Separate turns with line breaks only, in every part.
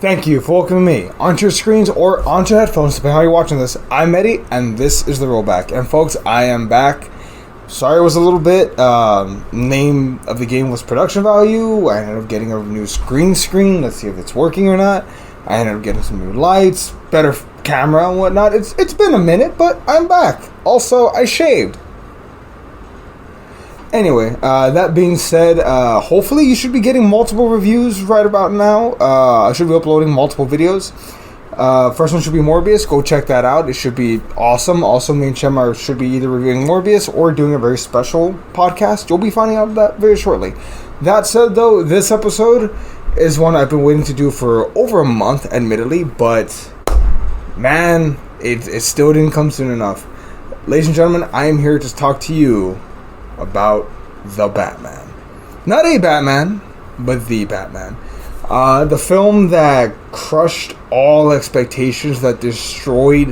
Thank you for welcoming me onto your screens or onto headphones, depending on how you're watching this. I'm Eddie, and this is The Rollback. And folks, I am back. Sorry it was a little bit. Name of the game was Production Value. I ended up getting a new screen. Let's see if it's working or not. I ended up getting some new lights, better camera and whatnot. It's been a minute, but I'm back. Also, I shaved. Anyway, that being said, hopefully you should be getting multiple reviews right about now. I should be uploading multiple videos. First one should be Morbius. Go check that out. It should be awesome. Also, me and Chem should be either reviewing Morbius or doing a very special podcast. You'll be finding out that very shortly. That said, though, this episode is one I've been waiting to do for over a month, admittedly, but man, it still didn't come soon enough. Ladies and gentlemen, I am here to talk to you about The Batman. Not a Batman, but The Batman. The film that crushed all expectations, that destroyed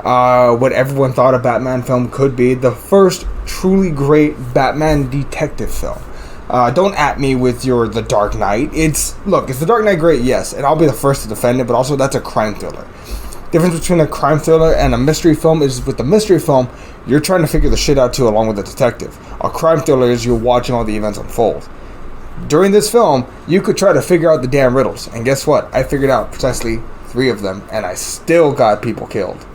what everyone thought a Batman film could be. The first truly great Batman detective film. Don't at me with The Dark Knight. Is The Dark Knight great? Yes, and I'll be the first to defend it, but also that's a crime thriller. Difference between a crime thriller and a mystery film is with the mystery film, you're trying to figure the shit out too along with the detective. A crime thriller is you're watching all the events unfold. During this film, you could try to figure out the damn riddles. And guess what? I figured out precisely 3 of them, and I still got people killed.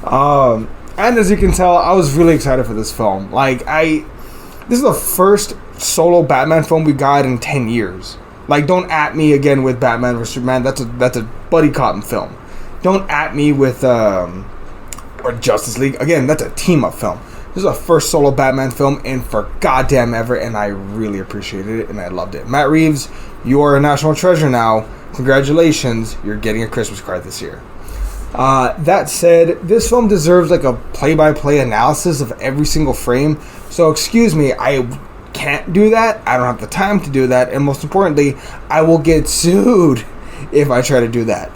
And as you can tell, I was really excited for this film. This is the first solo Batman film we got in 10 years. Don't at me again with Batman vs. Superman. That's a buddy cop film. Don't at me with or Justice League. Again, that's a team-up film. This is the first solo Batman film in for goddamn ever, and I really appreciated it, and I loved it. Matt Reeves, you are a national treasure now. Congratulations, you're getting a Christmas card this year. That said, this film deserves a play-by-play analysis of every single frame. So excuse me, I can't do that. I don't have the time to do that, and most importantly, I will get sued if I try to do that.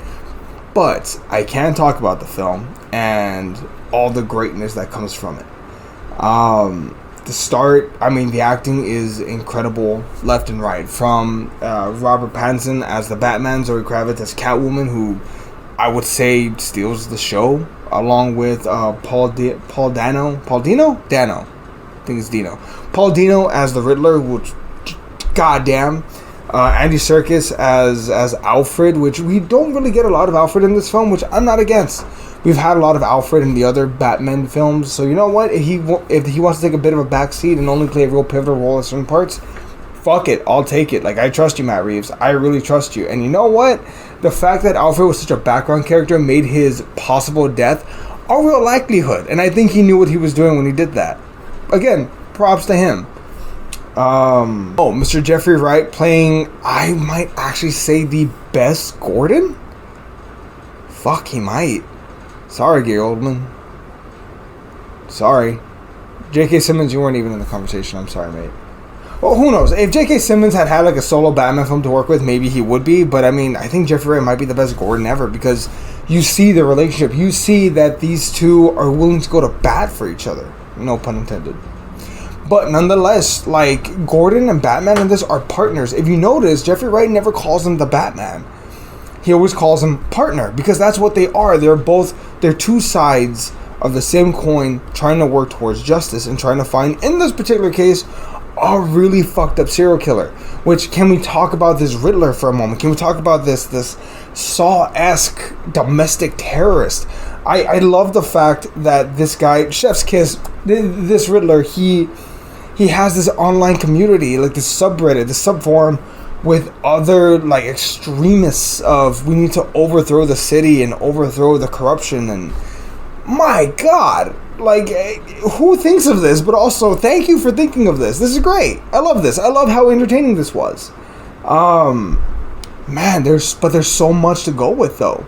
But I can talk about the film and all the greatness that comes from it. The acting is incredible left and right. From Robert Pattinson as the Batman, Zoe Kravitz as Catwoman, who I would say steals the show, along with Paul Dano. I think it's Dino. Paul Dano as the Riddler, which, goddamn. Andy Serkis as Alfred, which we don't really get a lot of Alfred in this film, which I'm not against. We've had a lot of Alfred in the other Batman films, so you know what? If he wants to take a bit of a backseat and only play a real pivotal role in certain parts, fuck it, I'll take it. I trust you, Matt Reeves. I really trust you. And you know what? The fact that Alfred was such a background character made his possible death a real likelihood, and I think he knew what he was doing when he did that. Again, props to him. Mr. Jeffrey Wright playing, I might actually say, the best Gordon? Fuck, he might. Sorry, Gary Oldman. Sorry. J.K. Simmons, you weren't even in the conversation. I'm sorry, mate. Well, who knows? If J.K. Simmons had a solo Batman film to work with, maybe he would be. But, I think Jeffrey Wright might be the best Gordon ever, because you see the relationship. You see that these two are willing to go to bat for each other. No pun intended. But nonetheless, Gordon and Batman in this are partners. If you notice, Jeffrey Wright never calls him the Batman. He always calls him partner, because that's what they are. They're two sides of the same coin trying to work towards justice and trying to find, in this particular case, a really fucked up serial killer. Which, can we talk about this Riddler for a moment? Can we talk about this Saw-esque domestic terrorist? I love the fact that this guy, Chef's Kiss, this Riddler, he has this online community, this subreddit, this subforum, with other extremists of, we need to overthrow the city and overthrow the corruption. And my god, who thinks of this? But also, thank you for thinking of this. This is great. I love this. I love how entertaining this was. Man, there's so much to go with, though.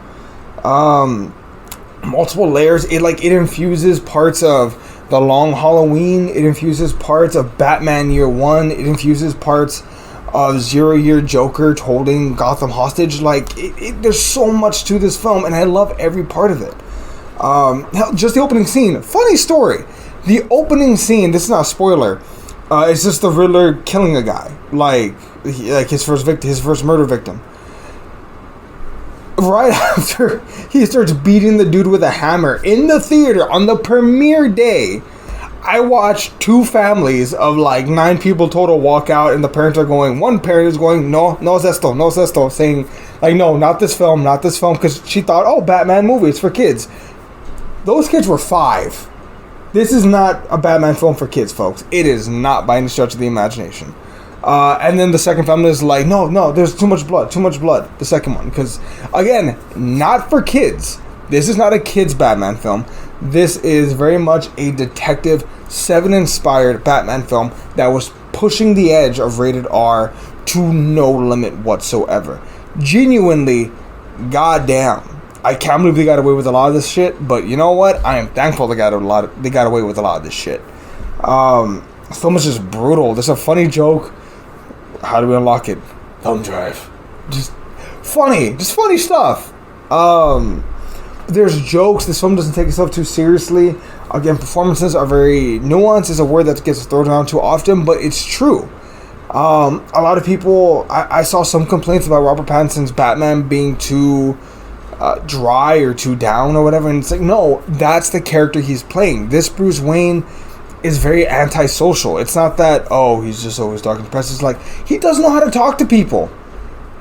Multiple layers. It infuses parts of The Long Halloween. It infuses parts of Batman Year One. It infuses parts of 0 Year Joker holding Gotham hostage. There's so much to this film, and I love every part of it. Just the opening scene. Funny story. The opening scene, this is not a spoiler, It's just the Riddler killing a guy, like his first murder victim. Right after he starts beating the dude with a hammer in the theater on the premiere day, I watched two families of like 9 people total walk out, and the parents are going. One parent is going, no es esto, saying like, no, not this film, because she thought, oh, Batman movie, it's for kids. Those kids were 5. This is not a Batman film for kids, folks. It is not by any stretch of the imagination. And then the second family is like, no, there's too much blood. The second one, because again, not for kids. This is not a kids Batman film. This is very much a Detective 7 inspired Batman film that was pushing the edge of rated R to no limit whatsoever. Genuinely, goddamn, I can't believe they got away with a lot of this shit. But you know what? I am thankful they got away with a lot of this shit. This film is just brutal. There's a funny joke. How do we unlock it? Thumb drive. Just funny stuff. There's jokes. This film doesn't take itself too seriously. Again, performances are very nuanced. Is a word that gets thrown around too often, but it's true. A lot of people, I saw some complaints about Robert Pattinson's Batman being too dry or too down or whatever, and it's like, no, that's the character he's playing. This Bruce Wayne is very antisocial. It's not that, oh, he's just always talking to press. It's like, he doesn't know how to talk to people.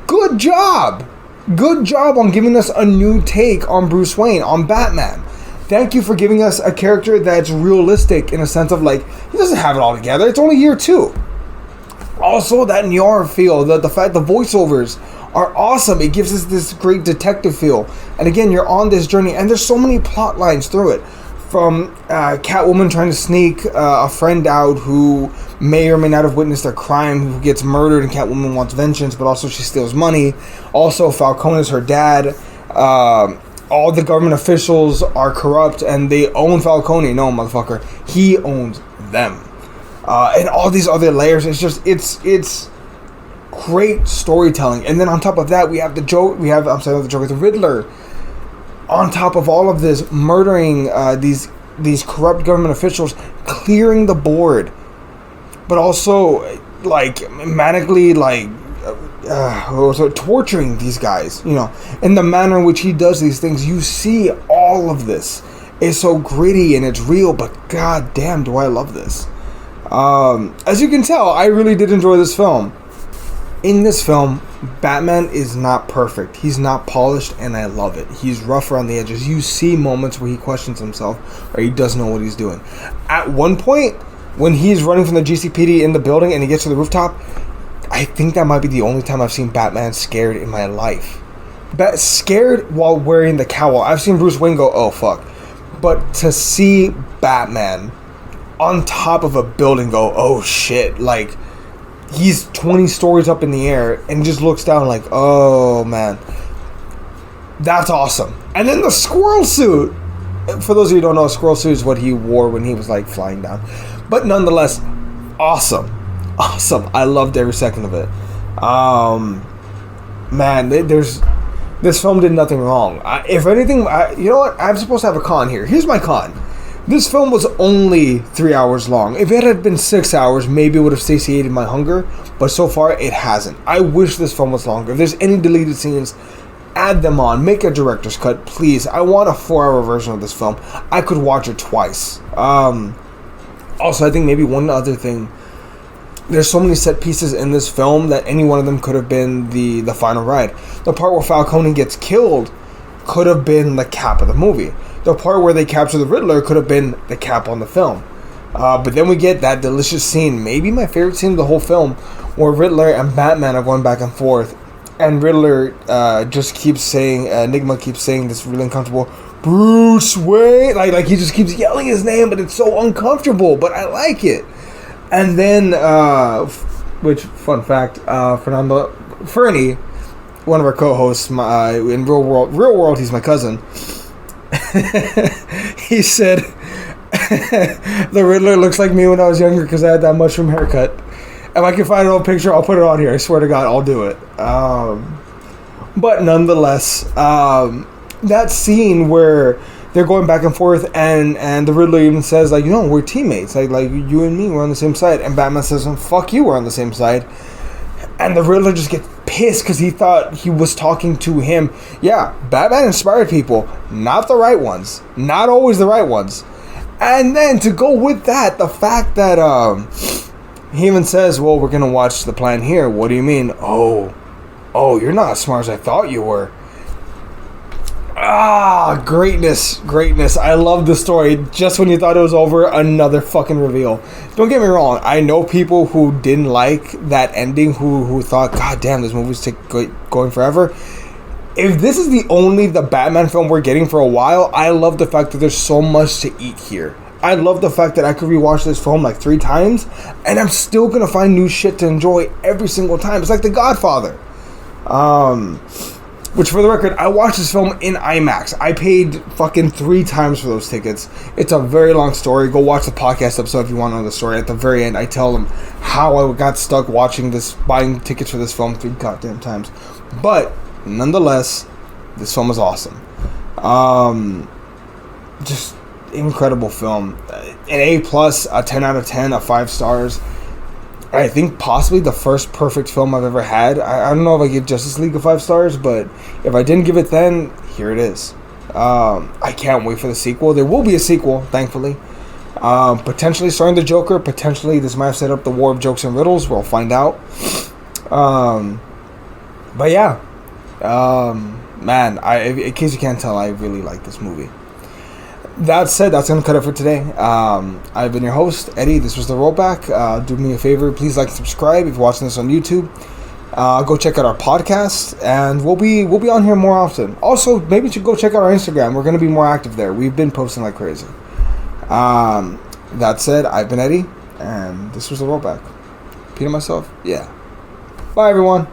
Good job on giving us a new take on Bruce Wayne, on Batman. Thank you for giving us a character that's realistic in a sense of like, he doesn't have it all together. It's only year 2. Also, that noir feel, the fact the voiceovers are awesome. It gives us this great detective feel. And again, you're on this journey, and there's so many plot lines through it. From Catwoman trying to sneak a friend out who may or may not have witnessed a crime, who gets murdered, and Catwoman wants vengeance, but also she steals money. Also, Falcone is her dad. All the government officials are corrupt, and they own Falcone. No, motherfucker, he owns them. And all these other layers. It's great storytelling. And then on top of that, we have the Riddler. On top of all of this, murdering these corrupt government officials, clearing the board, but also like manically torturing these guys. You know, in the manner in which he does these things, you see all of this. It's so gritty and it's real, but god damn, do I love this. As you can tell, I really did enjoy this film. In this film, Batman is not perfect. He's not polished, and I love it. He's rough around the edges. You see moments where he questions himself, or he doesn't know what he's doing. At one point, when he's running from the GCPD in the building and he gets to the rooftop, I think that might be the only time I've seen Batman scared in my life. Scared while wearing the cowl. I've seen Bruce Wayne go, oh fuck. But to see Batman on top of a building go, oh shit, like, he's 20 stories up in the air and just looks down like, oh man, that's awesome. And then the squirrel suit, for those of you who don't know, a squirrel suit is what he wore when he was like flying down, but nonetheless, awesome. I loved every second of it. Man, this film did nothing wrong. If anything, you know what, I'm supposed to have a con here. Here's my con. This film was only 3 hours long. If it had been 6 hours, maybe it would have satiated my hunger, but so far it hasn't. I wish this film was longer. If there's any deleted scenes, add them on. Make a director's cut, please. I want a 4-hour version of this film. I could watch it twice. Also, I think maybe one other thing. There's so many set pieces in this film that any one of them could have been the final ride. The part where Falcone gets killed could have been the cap of the movie. The part where they capture the Riddler could have been the cap on the film. But then we get that delicious scene, maybe my favorite scene of the whole film, where Riddler and Batman are going back and forth. And Riddler just keeps saying, Enigma keeps saying this really uncomfortable, Bruce Wayne. Like he just keeps yelling his name, but it's so uncomfortable, but I like it. And then, which, fun fact, Fernie, one of our co-hosts, in Real World, he's my cousin. He said the Riddler looks like me when I was younger because I had that mushroom haircut. If I can find an old picture, I'll put it on here. I swear to God, I'll do it. But nonetheless, that scene where they're going back and forth, and the Riddler even says, like, we're teammates. Like you and me, we're on the same side. And Batman says, fuck you, we're on the same side. And the Riddler just gets pissed because he thought he was talking to him. Yeah, Batman inspired people, not the right ones. Not always the right ones. And then to go with that, the fact that he even says, well, we're going to watch the plan here. What do you mean? Oh, you're not as smart as I thought you were. Greatness. I love the story. Just when you thought it was over, another fucking reveal. Don't get me wrong. I know people who didn't like that ending, who thought, God damn, this movie's going forever. If this is the Batman film we're getting for a while, I love the fact that there's so much to eat here. I love the fact that I could rewatch this film like 3 times, and I'm still gonna find new shit to enjoy every single time. It's like The Godfather. Which, for the record, I watched this film in IMAX. I paid fucking 3 times for those tickets. It's a very long story. Go watch the podcast episode if you want to know the story. At the very end, I tell them how I got stuck buying tickets for this film 3 goddamn times. But, nonetheless, this film is awesome. Just incredible film. An A+, a 10 out of 10, a 5 stars. I think possibly the first perfect film I've ever had. I don't know if I give Justice League a 5 stars, but if I didn't give it then, here it is. I can't wait for the sequel. There will be a sequel, thankfully. Potentially starring the Joker. Potentially this might have set up the war of jokes and riddles. We'll find out. But yeah. Man, in case you can't tell, I really like this movie. That said, that's going to cut it for today. I've been your host, Eddie. This was The Rollback. Do me a favor. Please like and subscribe if you're watching this on YouTube. Go check out our podcast, and we'll be on here more often. Also, maybe you should go check out our Instagram. We're going to be more active there. We've been posting like crazy. That said, I've been Eddie, and this was The Rollback. Repeating myself? Yeah. Bye, everyone.